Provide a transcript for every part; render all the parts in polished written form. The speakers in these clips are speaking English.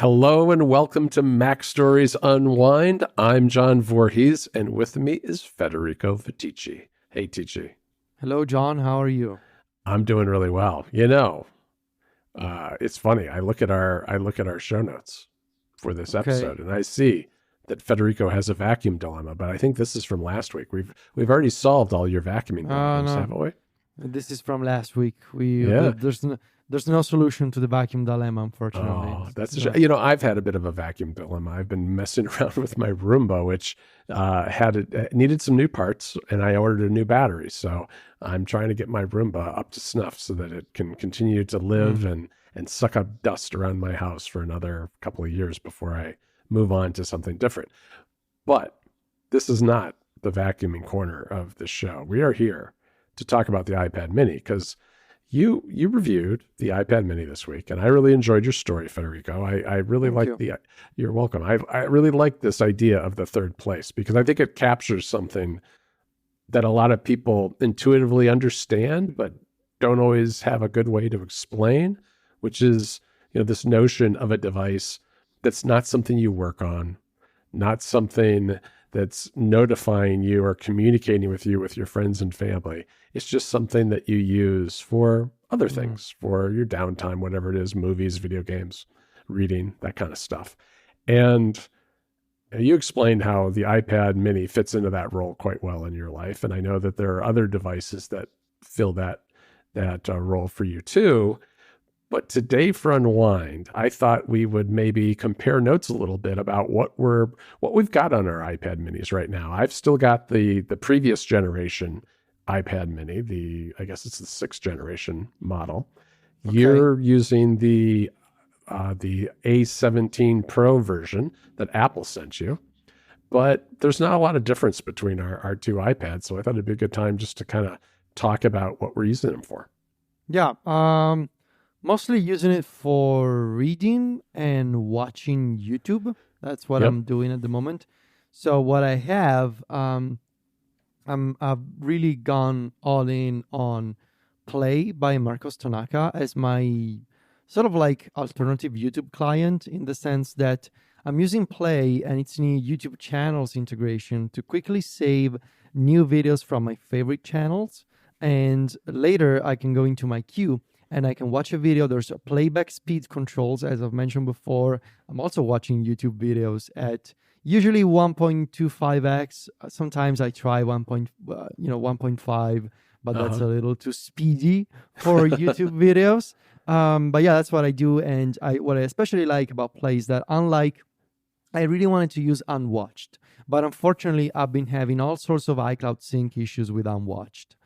Hello and welcome to Mac Stories Unwind. I'm John Voorhees, and with me is Federico Fetici. Hey, Tici. Hello, John. How are you? I'm doing really well. It's funny. I look at our show notes for this episode, and I see that Federico has a vacuum dilemma. But I think this is from last week. We've already solved all your vacuuming dilemmas, haven't we? This is from last week. There's no solution to the vacuum dilemma, unfortunately. Oh, that's a shame. I've had a bit of a vacuum dilemma. I've been messing around with my Roomba, which needed some new parts, and I ordered a new battery. So I'm trying to get my Roomba up to snuff so that it can continue to live and suck up dust around my house for another couple of years before I move on to something different. But this is not the vacuuming corner of the show. We are here to talk about the iPad mini because you reviewed the iPad mini this week, and I really enjoyed your story, Federico. I really like you're welcome. I really like this idea of the third place because I think it captures something that a lot of people intuitively understand, but don't always have a good way to explain, which is, this notion of a device that's not something you work on, not something that's notifying you or communicating with you with your friends and family. It's just something that you use for other things, for your downtime, whatever it is, movies, video games, reading, that kind of stuff. And you explained how the iPad mini fits into that role quite well in your life. And I know that there are other devices that fill that role for you too. But today for Unwind, I thought we would maybe compare notes a little bit about what we've got on our iPad minis right now. I've still got the previous generation iPad mini, I guess it's the 6th generation model. Okay. You're using the A17 Pro version that Apple sent you. But there's not a lot of difference between our two iPads, so I thought it'd be a good time just to kind of talk about what we're using them for. Yeah, mostly using it for reading and watching YouTube. That's what I'm doing at the moment. So what I have, I've really gone all in on Play by Marcos Tanaka as my sort of like alternative YouTube client, in the sense that I'm using Play and its new YouTube channels integration to quickly save new videos from my favorite channels. And later I can go into my queue and I can watch a video. There's playback speed controls, as I've mentioned before. I'm also watching YouTube videos at usually 1.25x. Sometimes I try 1.5, but that's a little too speedy for YouTube videos. But yeah, that's what I do. And what I especially like about Play is that, unlike, I really wanted to use Unwatched, but unfortunately I've been having all sorts of iCloud sync issues with Unwatched.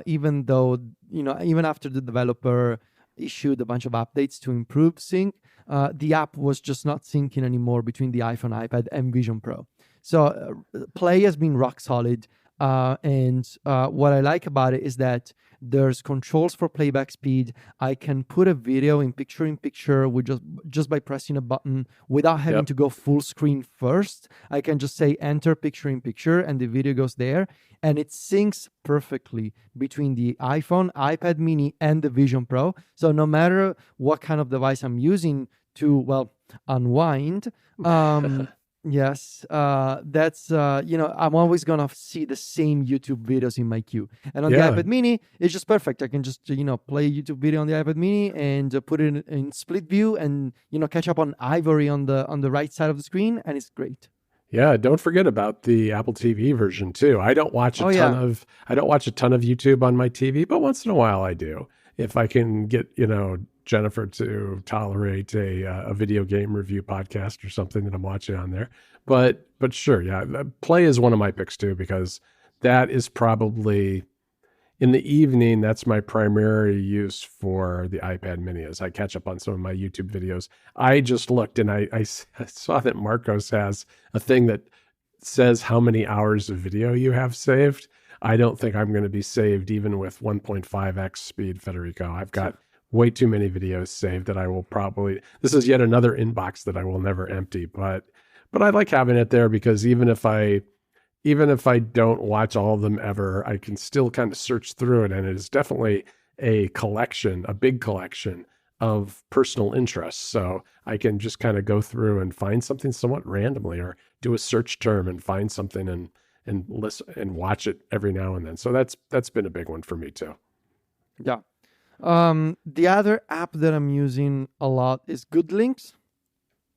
Even though, even after the developer issued a bunch of updates to improve sync, the app was just not syncing anymore between the iPhone, iPad, and Vision Pro. So Play has been rock solid. And what I like about it is that there's controls for playback speed. I can put a video in picture with just by pressing a button without having to go full screen first. I can just say enter picture in picture and the video goes there. And it syncs perfectly between the iPhone, iPad mini, and the Vision Pro. So no matter what kind of device I'm using to, unwind, yes, that's, I'm always going to see the same YouTube videos in my queue. And on the iPad mini, it's just perfect. I can just, play a YouTube video on the iPad mini and put it in split view and, catch up on Ivory on the right side of the screen. And it's great. Yeah, don't forget about the Apple TV version too. I don't watch a ton of YouTube on my TV, but once in a while I do. If I can get, Jennifer to tolerate a video game review podcast or something that I'm watching on there. But sure, yeah, Play is one of my picks too, because that is probably, in the evening, that's my primary use for the iPad mini as I catch up on some of my YouTube videos. I just looked and I saw that Marcos has a thing that says how many hours of video you have saved. I don't think I'm going to be saved even with 1.5x speed, Federico. I've got way too many videos saved that I will probably, this is yet another inbox that I will never empty, but I like having it there because even if I don't watch all of them ever, I can still kind of search through it. And it is definitely a collection, a big collection of personal interests. So I can just kind of go through and find something somewhat randomly, or do a search term and find something and listen and watch it every now and then. So that's been a big one for me too. Yeah. The other app that I'm using a lot is Good Links,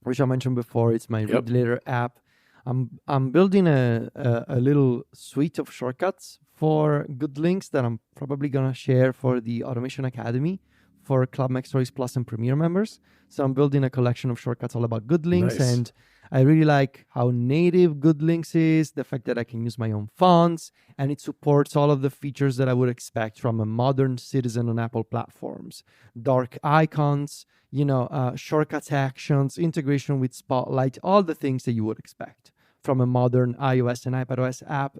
which I mentioned before. It's my Yep. read later app. I'm building a little suite of shortcuts for Good Links that I'm probably gonna share for the Automation Academy for Club Mac Stories Plus and Premier members. So I'm building a collection of shortcuts all about Good Links, Nice. and I really like how native Good Links is, the fact that I can use my own fonts, and it supports all of the features that I would expect from a modern citizen on Apple platforms. Dark icons, shortcuts actions, integration with Spotlight, all the things that you would expect from a modern iOS and iPadOS app.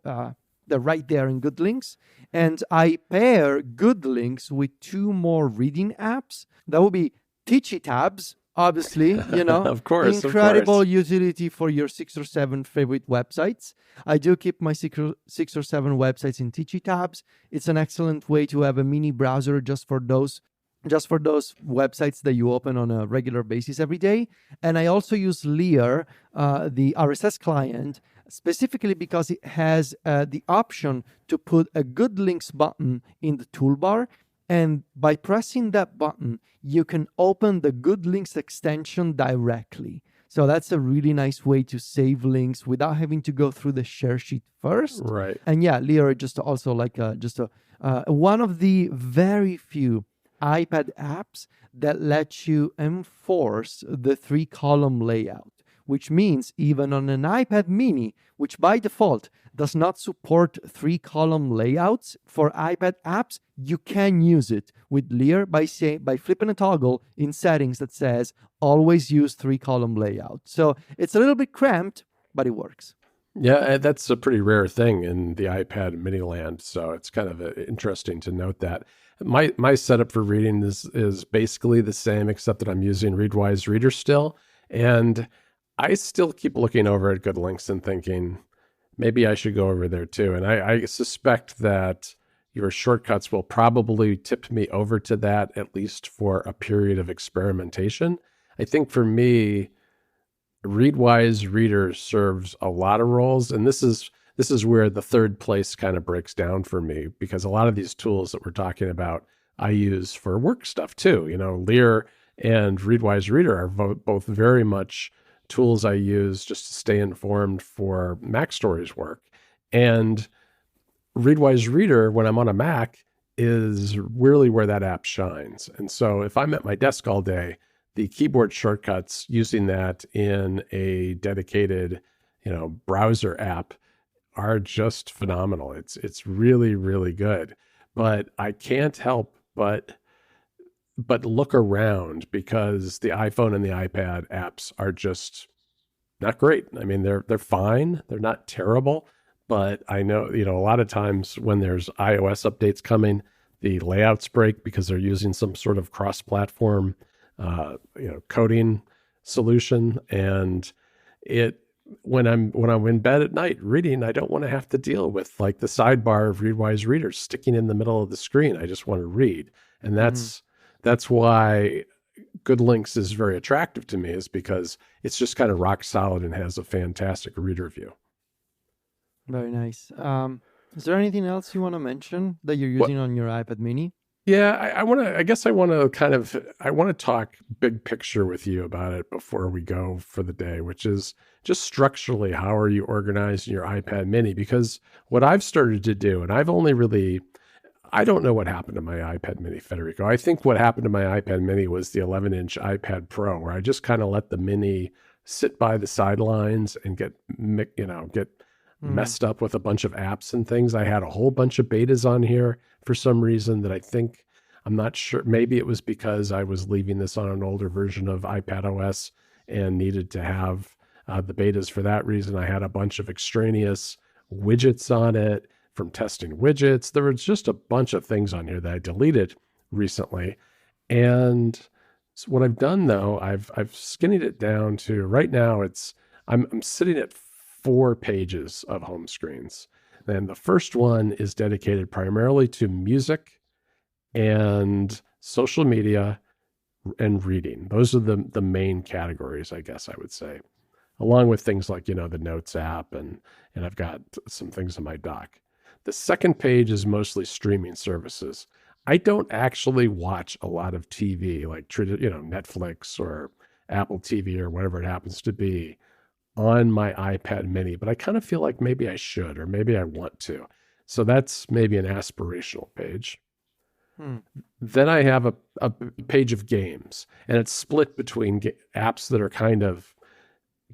They're right there in Good Links. And I pair Good Links with two more reading apps. That would be Teachy Tabs, obviously, Of course, of incredible course. utility for your 6 or 7 favorite websites. I do keep my 6 or 7 websites in Teachy Tabs. It's an excellent way to have a mini browser just for those websites that you open on a regular basis every day. And I also use Lear, the RSS client, specifically because it has the option to put a Good Links button in the toolbar. And by pressing that button, you can open the Good Links extension directly. So that's a really nice way to save links without having to go through the share sheet first. Right. And yeah, Lear is just also like one of the very few iPad apps that let you enforce the 3-column layout, which means even on an iPad mini, which by default does not support 3-column layouts for iPad apps, you can use it with Lear by flipping a toggle in settings that says always use 3-column layout. So it's a little bit cramped, but it works. Yeah, that's a pretty rare thing in the iPad mini land. So it's kind of interesting to note that. My setup for reading is basically the same, except that I'm using Readwise Reader still. And I still keep looking over at Good Links and thinking, maybe I should go over there too. And I suspect that your shortcuts will probably tip me over to that, at least for a period of experimentation. I think for me, Readwise Reader serves a lot of roles, and this is where the third place kind of breaks down for me, because a lot of these tools that we're talking about I use for work stuff too. Lear and Readwise Reader are both very much tools I use just to stay informed for Mac Stories work. And Readwise Reader, when I'm on a Mac, is really where that app shines. And so if I'm at my desk all day, the keyboard shortcuts using that in a dedicated, browser app are just phenomenal. It's really, really good. But I can't help but look around, because the iPhone and the iPad apps are just not great. I mean, they're fine. They're not terrible, but I know, a lot of times when there's iOS updates coming, the layouts break because they're using some sort of cross-platform coding solution. And when I'm in bed at night reading, I don't want to have to deal with like the sidebar of Readwise Reader sticking in the middle of the screen. I just want to read. And that's why Good Links is very attractive to me, is because it's just kind of rock solid and has a fantastic reader view. Very nice. Is there anything else you want to mention that you're using on your iPad mini? Yeah, I want to talk big picture with you about it before we go for the day, which is just structurally, how are you organized in your iPad mini? Because what I've started to do, and I don't know what happened to my iPad mini, Federico. I think what happened to my iPad mini was the 11-inch iPad Pro, where I just kind of let the mini sit by the sidelines and get messed up with a bunch of apps and things. I had a whole bunch of betas on here for some reason that I'm not sure. Maybe it was because I was leaving this on an older version of iPadOS and needed to have the betas for that reason. I had a bunch of extraneous widgets on it from testing widgets. There was just a bunch of things on here that I deleted recently. And so what I've done though, I've skinnied it down to right now I'm sitting at 4 pages of home screens. And the first one is dedicated primarily to music and social media, and reading. Those are the main categories, I guess I would say, along with things like, the Notes app, and I've got some things in my dock. The second page is mostly streaming services. I don't actually watch a lot of TV, like, Netflix or Apple TV or whatever it happens to be on my iPad mini, but I kind of feel like maybe I should, or maybe I want to. So that's maybe an aspirational page. Hmm. Then I have a page of games, and it's split between apps that are kind of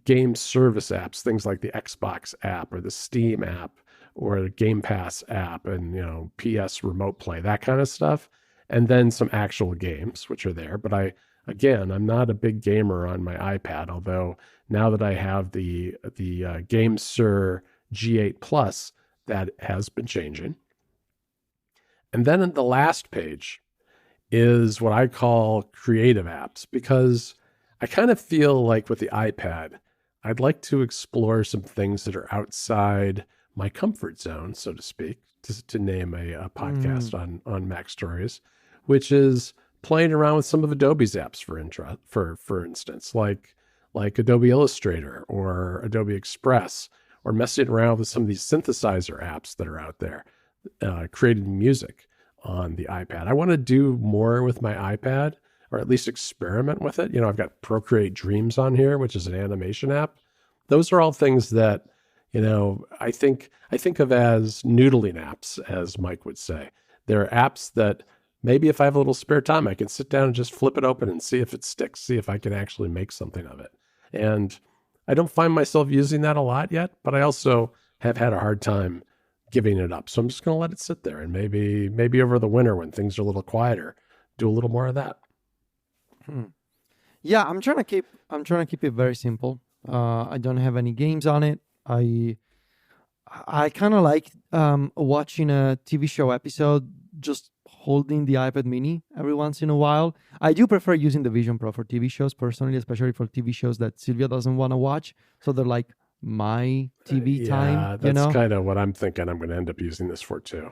game service apps, things like the Xbox app or the Steam app or the Game Pass app, and PS Remote Play, that kind of stuff, and then some actual games which are there. But I'm not a big gamer on my iPad, although now that I have the GameSir G8 Plus, that has been changing. And then in the last page is what I call creative apps, because I kind of feel like with the iPad, I'd like to explore some things that are outside my comfort zone, so to speak, to name a podcast on Mac Stories, which is playing around with some of Adobe's apps for instance, like Adobe Illustrator or Adobe Express, or messing around with some of these synthesizer apps that are out there, creating music on the iPad. I want to do more with my iPad, or at least experiment with it. I've got Procreate Dreams on here, which is an animation app. Those are all things that, I think of as noodling apps, as Mike would say. They're apps that maybe if I have a little spare time, I can sit down and just flip it open and see if it sticks, see if I can actually make something of it. And I don't find myself using that a lot yet, but I also have had a hard time giving it up. So I'm just going to let it sit there, and maybe over the winter when things are a little quieter, do a little more of that. Yeah, I'm trying to keep it very simple. I don't have any games on it. I kind of like watching a TV show episode, just holding the iPad mini every once in a while. I do prefer using the Vision Pro for TV shows personally, especially for TV shows that Sylvia doesn't want to watch. So they're like my TV time. Yeah, that's kind of what I'm thinking I'm going to end up using this for too.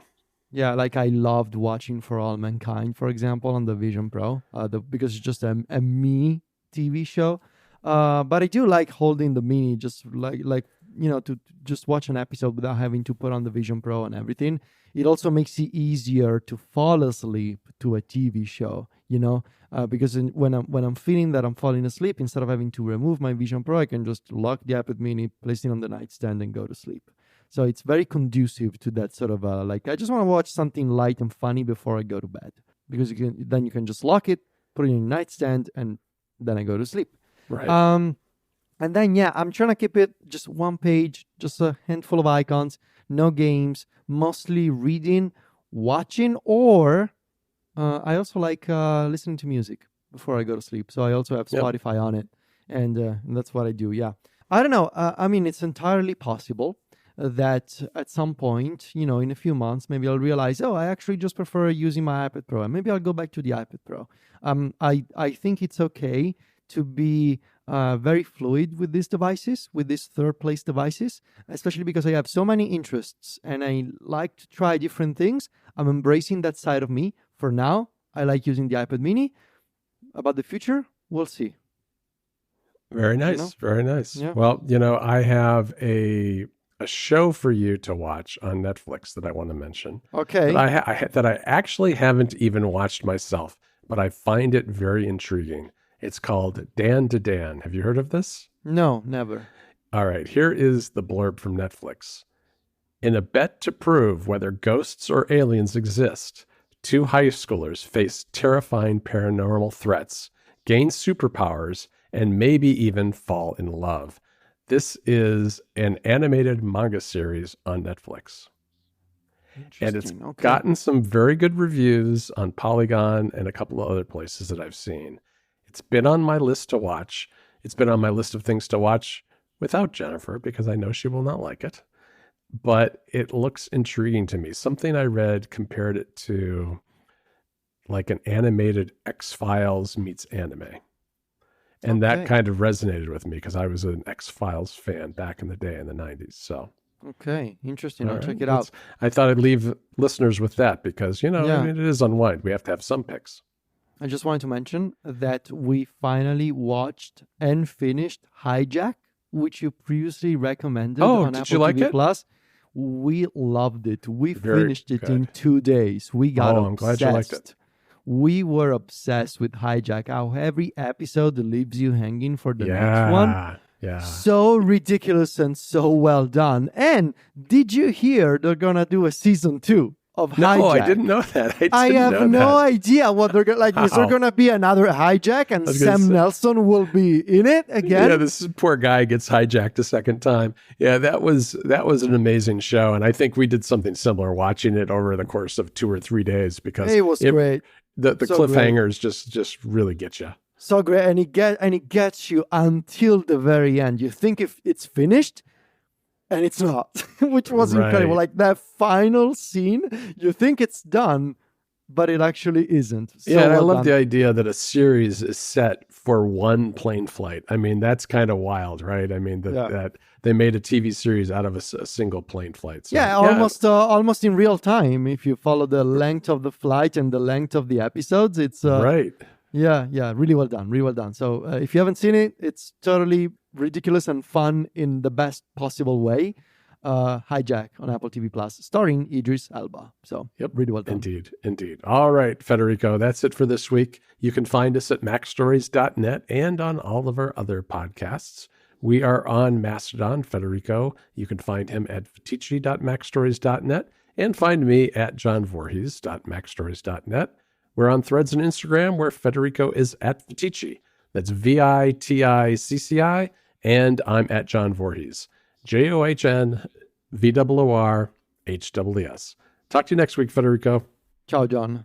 Yeah, like I loved watching For All Mankind, for example, on the Vision Pro, because it's just a me TV show. But I do like holding the mini, just like to just watch an episode without having to put on the Vision Pro and everything. It also makes it easier to fall asleep to a TV show, because when I'm feeling that I'm falling asleep, instead of having to remove my Vision Pro, I can just lock the iPad mini, place it on the nightstand, and go to sleep. So it's very conducive to that sort of I just want to watch something light and funny before I go to bed, because you can just lock it, put it in your nightstand, and then I go to sleep. Right. And then I'm trying to keep it just one page, just a handful of icons, no games, mostly reading, watching, or I also like listening to music before I go to sleep. So I also have Spotify on it, and that's what I do. Yeah, I don't know. It's entirely possible that at some point, in a few months, maybe I'll realize, I actually just prefer using my iPad Pro, and maybe I'll go back to the iPad Pro. I think it's okay to be very fluid with these devices, with these third-place devices, especially because I have so many interests and I like to try different things. I'm embracing that side of me. For now, I like using the iPad mini. About the future, we'll see. Very nice. Very nice. Yeah. Well, I have a show for you to watch on Netflix that I want to mention. Okay. That I actually haven't even watched myself, but I find it very intriguing. It's called Dan to Dan. Have you heard of this? No, never. All right. Here is the blurb from Netflix. In a bet to prove whether ghosts or aliens exist, two high schoolers face terrifying paranormal threats, gain superpowers, and maybe even fall in love. This is an animated manga series on Netflix. And it's gotten some very good reviews on Polygon and a couple of other places that I've seen. It's been on my list to watch. It's been on my list of things to watch without Jennifer, because I know she will not like it. But it looks intriguing to me. Something I read compared it to like an animated X-Files meets anime. And that kind of resonated with me because I was an X-Files fan back in the day in the 90s. So, okay, interesting. I'll check it out. I thought I'd leave listeners with that because, it is Unwind. We have to have some picks. I just wanted to mention that we finally watched and finished Hijack, which you previously recommended on did Apple you like TV it? Plus. We loved it. We Very finished it good. in 2 days. We got I'm glad you liked obsessed. it. We were obsessed with Hijack. How every episode leaves you hanging for the next one. Yeah. So ridiculous and so well done. And did you hear they're gonna do a season 2 of Hijack? No, I didn't know that. I have no idea what they're gonna like. Is there Wow. gonna be another Hijack and Sam Nelson will be in it again? Yeah, this poor guy gets hijacked a second time. Yeah, that was an amazing show, and I think we did something similar, watching it over the course of 2 or 3 days because it was great. The So cliffhangers just really get you. So great, and it gets you until the very end. You think if it's finished, and it's not, which was incredible. Like that final scene, you think it's done, but it actually isn't. So yeah, and I well love done. the idea that a series is set for one plane flight. I mean, that's kind of wild, right? I mean, that they made a TV series out of a single plane flight. So, almost in real time. If you follow the length of the flight and the length of the episodes, it's right. Yeah, really well done, really well done. So if you haven't seen it, it's totally ridiculous and fun in the best possible way. Hijack on Apple TV Plus, starring Idris Elba. So, really well done. Indeed. All right, Federico, that's it for this week. You can find us at macstories.net and on all of our other podcasts. We are on Mastodon, Federico. You can find him at fetici.macstories.net and find me at johnvorhees.macstories.net. We're on Threads and Instagram, where Federico is at Fetici. That's VITICCI, and I'm at John Voorhees. JOHNVOORHSS. Talk to you next week, Federico. Ciao, John.